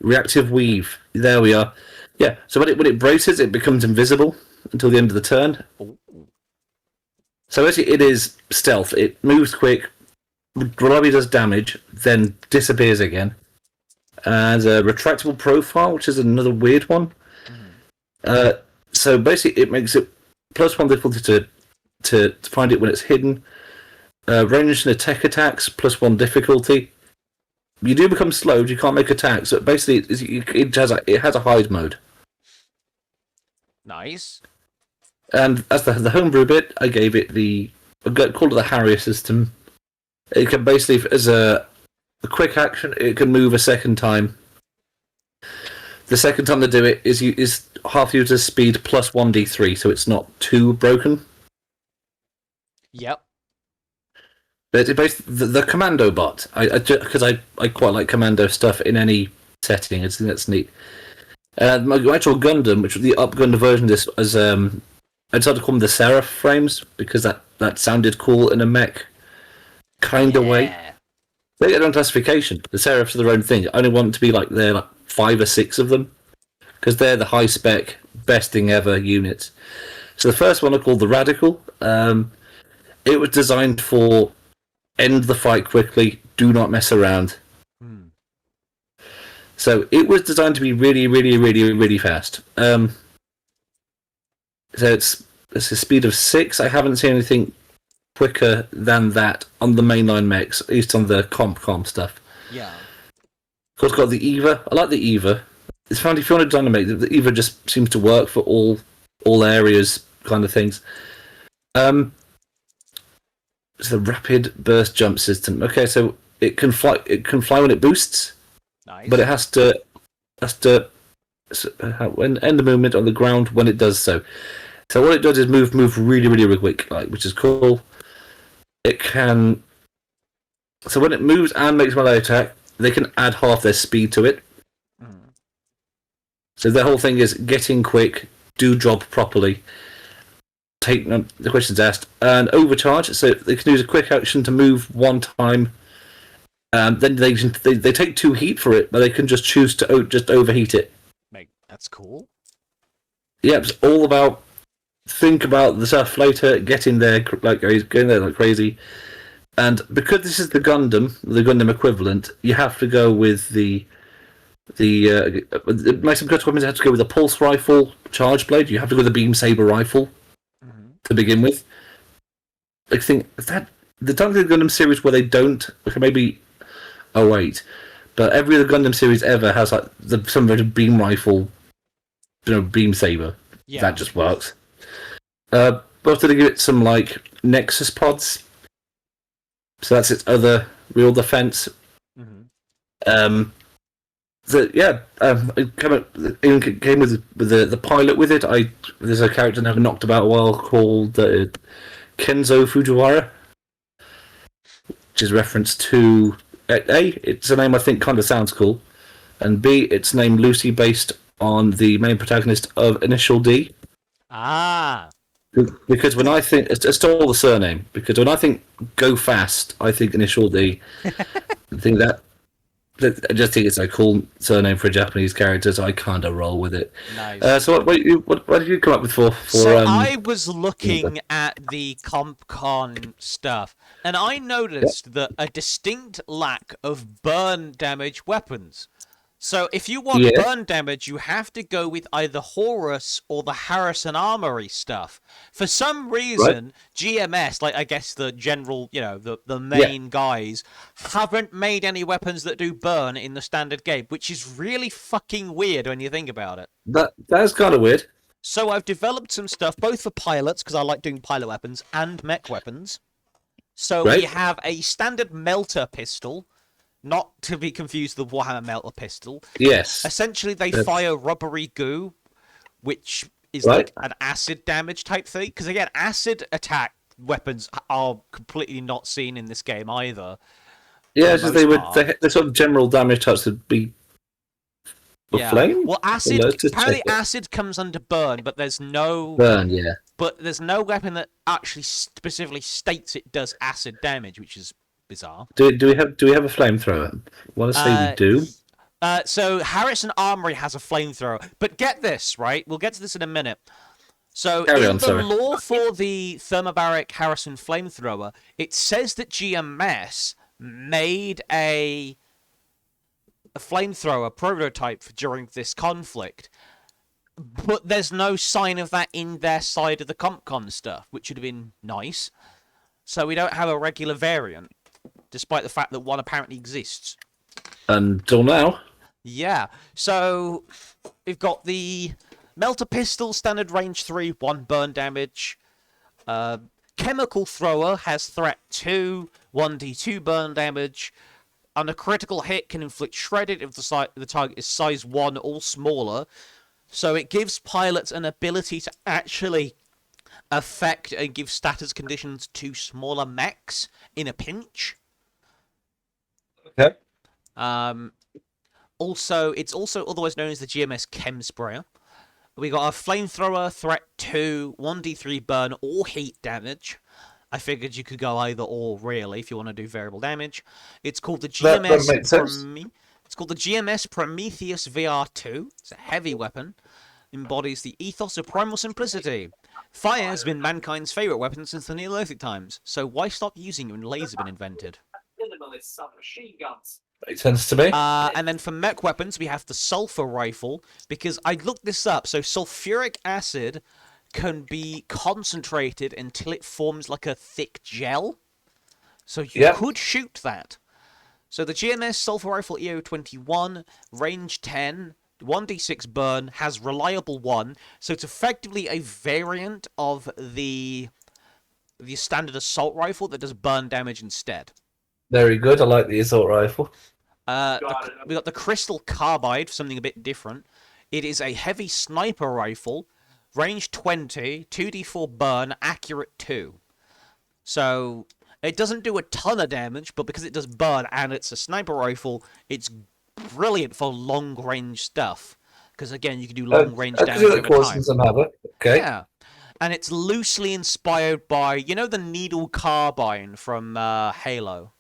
Reactive weave. There we are. Yeah. So when it braces, it becomes invisible until the end of the turn. Ooh. So actually, it is stealth. It moves quick, reliably does damage, then disappears again. And a retractable profile, which is another weird one. So basically, it makes it +1 difficulty to find it when it's hidden. Ranged and attack attacks +1 difficulty. You do become slowed. You can't make attacks. So basically, it has a hide mode. Nice. And as the homebrew bit, I gave it called it the Harrier system. It can basically, as a quick action, it can move a second time. The second time they do it is half user speed +1d3, so it's not too broken. Yep. But it's basically the commando bot. Because I quite like commando stuff in any setting. I think that's neat. My actual Gundam, which was the up-Gundam version of this, was I decided to call them the Seraph frames because that sounded cool in a mech kind of way. They get their own classification. The Seraphs are their own thing. I only want to be there 5 or 6 of them because they're the high spec, best thing ever units. So the first one I called the Radical. It was designed for end the fight quickly, do not mess around. So it was designed to be really, really, really, really fast. So it's a speed of 6. I haven't seen anything quicker than that on the mainline mechs, at least on the comp stuff. Yeah. Of course, got the EVA. I like the EVA. It's funny if you want to dynamite, the EVA just seems to work for all areas, kind of things. It's the rapid burst jump system. Okay, so it can fly. It can fly when it boosts. Nice. But it has to end the movement on the ground when it does so. So what it does is move really, really, really quick, which is cool. it can. So when it moves and makes melee attack, they can add half their speed to it. Mm. So the whole thing is get in quick, do job properly, take the questions asked, and overcharge. So they can use a quick action to move one time. Then they take 2 heat for it, but they can just choose to just overheat it. Mate, that's cool. Yeah, it's all about think about the stuff later, get in there like crazy. And because this is the Gundam equivalent, you have to go with the most important weapons have to go with a pulse rifle, charge blade. You have to go with a beam saber rifle to begin with. I think that the time of the Gundam series where they don't, okay, maybe 08, but every other Gundam series ever has like some sort of beam rifle, beam saber. Yeah. That just works. But also they give it some like Nexus pods. So that's its other real defense. So yeah, it came with the pilot with it. There's a character now knocked about a while called Kenzo Fujiwara, which is a reference to A. It's a name I think kind of sounds cool, and B. It's named loosely based on the main protagonist of Initial D. Ah. Because when I think it's all the surname. Because when I think go fast, I think Initial D. I think that. I just think it's a cool surname for a Japanese character, so I kind of roll with it. Nice. So what did you come up with for? So I was looking at the CompCon stuff, and I noticed that a distinct lack of burn damage weapons. So if you want burn damage, you have to go with either Horus or the Harrison Armory stuff. For some reason, GMS, like I guess the general, the main guys, haven't made any weapons that do burn in the standard game, which is really fucking weird when you think about it. That's kind of weird. So I've developed some stuff, both for pilots, because I like doing pilot weapons, and mech weapons. So we have a standard melter pistol, not to be confused with the Warhammer melter pistol. Yes. Essentially, they fire rubbery goo, which is like an acid damage type thing. Because again, acid attack weapons are completely not seen in this game either. Yeah, so the sort of general damage touch would be flame. Well, acid apparently acid comes under burn, but there's no burn. Yeah. But there's no weapon that actually specifically states it does acid damage, which is bizarre. Do we have a flamethrower? I want to say we do. So Harrison Armory has a flamethrower, but get this right. We'll get to this in a minute. So the lore for the thermobaric Harrison flamethrower, it says that GMS made a flamethrower prototype during this conflict, but there's no sign of that in their side of the CompCon stuff, which would have been nice. So we don't have a regular variant, despite the fact that one apparently exists. Until now. Yeah. So we've got the melter pistol, standard range 3, 1 burn damage. Chemical thrower has threat 2, 1d2 burn damage. On a critical hit, can inflict shredded if the target is size 1 or smaller. So it gives pilots an ability to actually affect and give status conditions to smaller mechs in a pinch. Okay. Also, it's also otherwise known as the GMS Chem Sprayer. We got a flamethrower, threat 2, 1d3 burn or heat damage. I figured you could go either or, really, if you want to do variable damage. It's called the GMS. It's called the GMS Prometheus VR2. It's a heavy weapon. Embodies the ethos of primal simplicity. Fire has been mankind's favourite weapon since the Neolithic times, so why stop using it when lasers have been invented? Makes sense to me. And then for mech weapons, we have the sulfur rifle, because I looked this up. So sulfuric acid can be concentrated until it forms like a thick gel. So you could shoot that. So the GMS sulfur rifle EO21, range 10, 1d6 burn, has reliable 1. So it's effectively a variant of the standard assault rifle that does burn damage instead. Very good. I like the assault rifle. We got the crystal carbide, something a bit different. It is a heavy sniper rifle, range 20, 2d4 burn, accurate 2. So It doesn't do a ton of damage, but because it does burn and it's a sniper rifle, it's brilliant for long-range stuff. Because, again, you can do long-range damage over time. Some havoc. Okay. Yeah. And it's loosely inspired by, the needle carbine from Halo.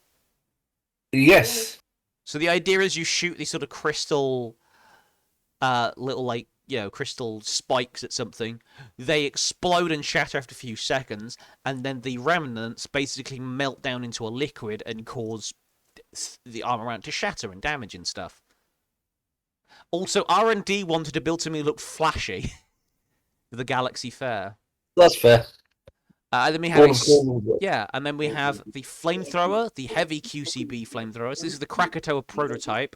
Yes. So the idea is you shoot these sort of crystal, little, crystal spikes at something. They explode and shatter after a few seconds, and then the remnants basically melt down into a liquid and cause the armor around to shatter and damage and stuff. Also, R&D wanted to build something that looked flashy. The Galaxy Fair. That's fair. And then we have and then we have the flamethrower, the heavy QCB flamethrower. So this is the Krakatoa prototype.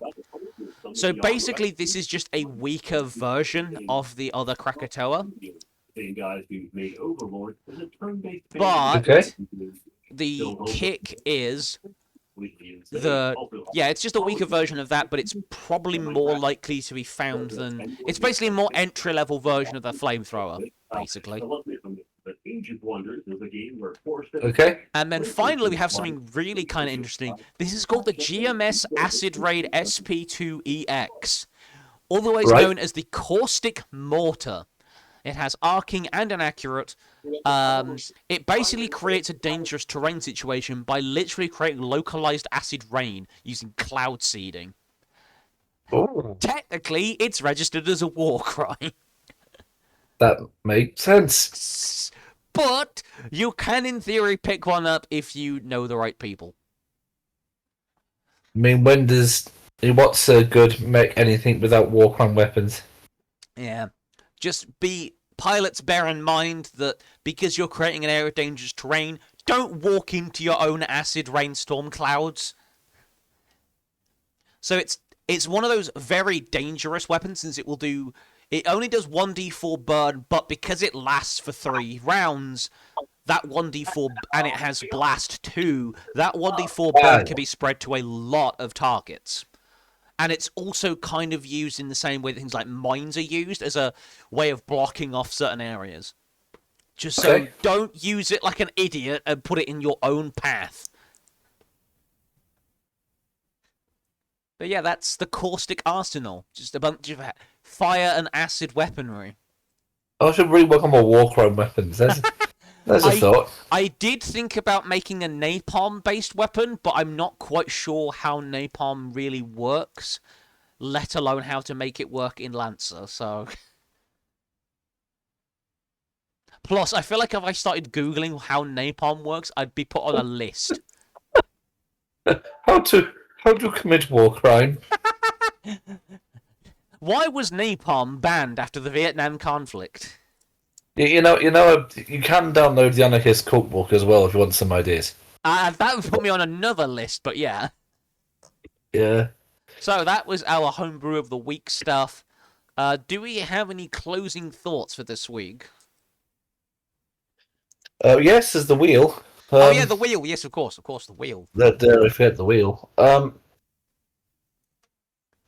So basically, this is just a weaker version of the other Krakatoa. But the kick is it's just a weaker version of that, but it's probably more likely to be found than... It's basically a more entry-level version of the flamethrower, basically. Okay. And then finally, we have something really kind of interesting. This is called the GMS Acid Raid SP2EX, otherwise known as the Caustic Mortar. It has arcing and an accurate. It basically creates a dangerous terrain situation by literally creating localized acid rain using cloud seeding. Oh. Technically, it's registered as a war crime. That makes sense. But you can, in theory, pick one up if you know the right people. I mean, what's good make anything without war crime weapons? Yeah. Just pilots, bear in mind that because you're creating an area of dangerous terrain, don't walk into your own acid rainstorm clouds. So it's one of those very dangerous weapons, since it only does 1d4 burn, but because it lasts for 3 rounds, that 1d4, and it has blast 2, that 1d4 burn can be spread to a lot of targets. And it's also kind of used in the same way that things like mines are used, as a way of blocking off certain areas. Just so don't use it like an idiot and put it in your own path. But yeah, that's the Caustic Arsenal. Just a bunch of fire and acid weaponry. I should rework on my war crime weapons. There's a thought. I did think about making a napalm-based weapon, but I'm not quite sure how napalm really works, let alone how to make it work in Lancer, so... Plus, I feel like if I started Googling how napalm works, I'd be put on a list. How to commit war crime? Why was napalm banned after the Vietnam conflict? You can download the Anarchist Cookbook as well if you want some ideas. That would put me on another list, but yeah. Yeah. So that was our homebrew of the week stuff. Do we have any closing thoughts for this week? Yes, there's the wheel. Oh yeah, the wheel. Yes, of course, the wheel. I forget the wheel. Do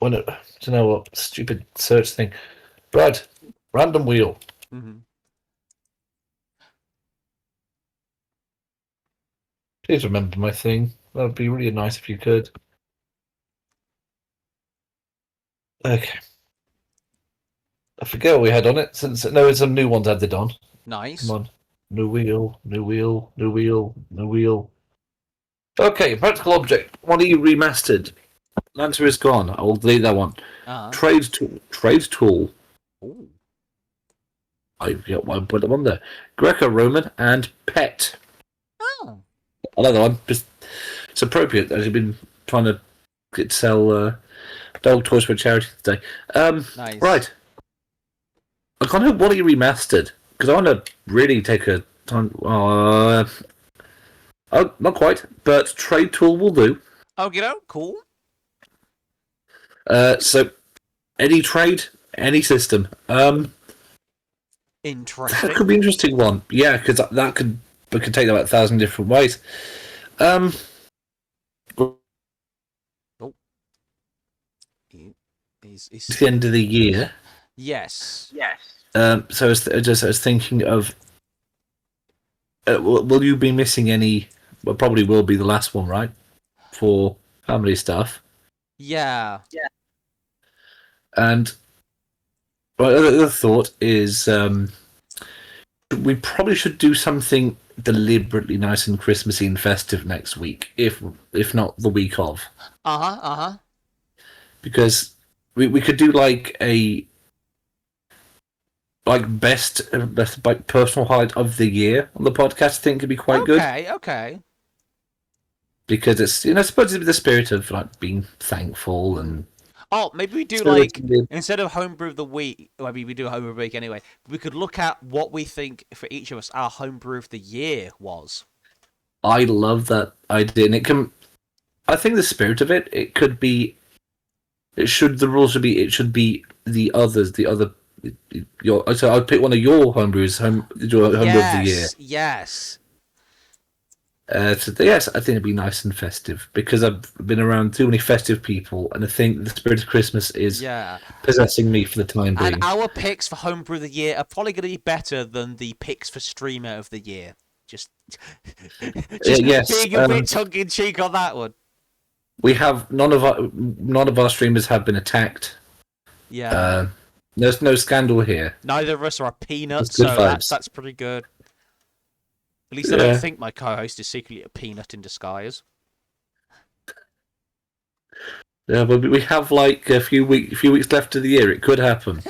you know what stupid search thing? Brad, random wheel. Mm-hmm. Please remember my thing. That would be really nice if you could. Okay. I forget what we had on it. It's some new ones added on. Nice. Come on. New wheel, new wheel, new wheel, new wheel. Okay, practical object. What are you remastered? Lancer is gone. I will delete that one. Trade tool. Ooh. I put them on there. Greco-Roman and pet. Oh. I like that one. It's appropriate. As you've been trying to sell dog toys for charity today. Nice. Right. I can't know what you remastered because I want to really take a time. Oh, not quite, but trade tool will do. Okay, cool. So any trade, any system. Interesting. That could be an interesting one. Yeah, because that could take that about 1,000 different ways. It's the end of the year. Yes. So I was thinking of. Will you be missing any probably will be the last one, right? For family stuff. Yeah. And my other thought is we probably should do something deliberately nice and Christmassy and festive next week, if not the week of. Because we could do like a best like personal highlight of the year on the podcast. I think could be quite good. Okay. Because it's I suppose it's the spirit of like being thankful and. Oh, maybe we do like instead of homebrew of the week. Maybe we do a homebrew of the week anyway. We could look at what we think for each of us our homebrew of the year was. I love that idea, and it can. I think the spirit of it could be. It should the rules should be. It should be the others. The other. So I'd pick one of your homebrews. Homebrew of the year. Yes. So yes, I think it'd be nice and festive because I've been around too many festive people, and I think the spirit of Christmas is possessing me for the time being. And our picks for homebrew of the year are probably going to be better than the picks for streamer of the year. Just being a bit tongue in cheek on that one. We have none of our streamers have been attacked. Yeah. There's no scandal here. Neither of us are a peanut, so that's pretty good. At least I don't think my co-host is secretly a peanut in disguise. Yeah, but we have like a few weeks left of the year. It could happen.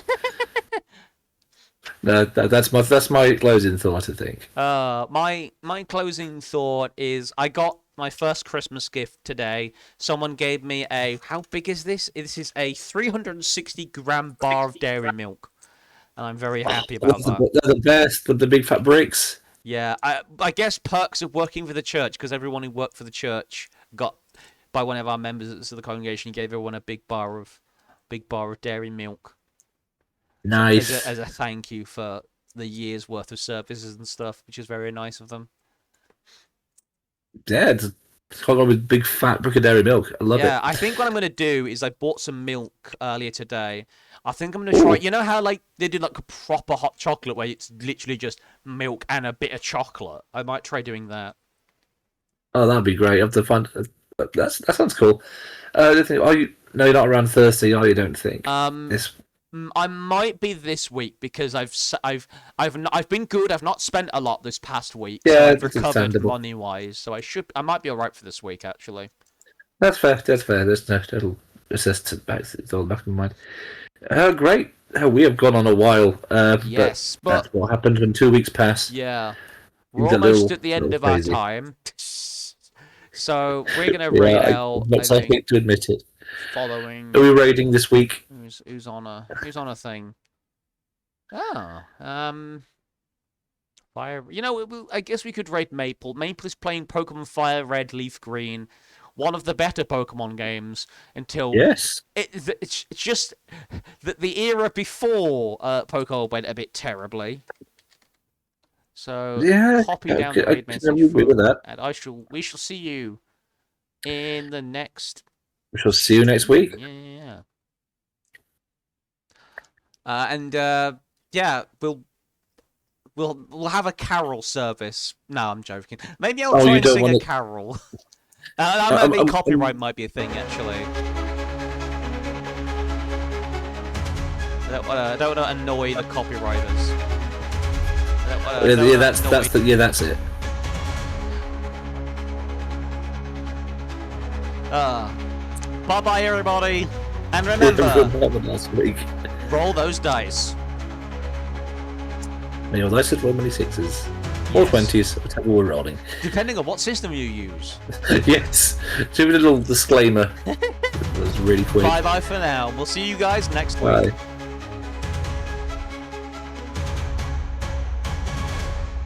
That's my closing thought. I think. My closing thought is I got my first Christmas gift today. Someone gave me how big is this? This is a 360-gram bar of dairy milk, and I'm very happy about that. They're the best, the big fat bricks. Yeah, I guess perks of working for the church, because everyone who worked for the church got by one of our members of the congregation gave everyone a big bar of dairy milk. Nice. As a thank you for the year's worth of services and stuff, which is very nice of them. Yeah, it's got with big fat brick of dairy milk. I love it. Yeah, I think what I'm gonna do is I bought some milk earlier today. I think I'm gonna try. You know how like they do like a proper hot chocolate where it's literally just milk and a bit of chocolate. I might try doing that. Oh, that'd be great. Have to find that sounds cool. Are you? No, you're not around Thursday, are you? Don't think. I might be this week because I've been good. I've not spent a lot this past week. Yeah, so I've recovered money wise, so I might be alright for this week actually. That's fair. There's no total assist back. It's all back in mind. Great. We have gone on a while. Yes, but that's what happened when 2 weeks pass. Yeah, we're almost at the end of our time, so we're gonna rate out. I hate to admit it. Following. Are we rating this week? Who's on a thing? Fire. You know, I guess we could rate Maple. Maple is playing Pokemon Fire Red, Leaf Green, one of the better Pokemon games. Until it's just that the era before Pokemon went a bit terribly. So Poppy down the grade with that. And we shall see you in the next. We shall see you next week. Yeah. We'll have a carol service. No, I'm joking. Maybe I'll try and sing a carol. Copyright might be a thing actually. I don't want to annoy the copywriters. That's it. Bye-bye, everybody. And remember, roll those dice. May your dice roll many sixes. Or 20s, whatever we're rolling. Depending on what system you use. Yes. Do a little disclaimer. That was really quick. Bye-bye for now. We'll see you guys next week. Bye.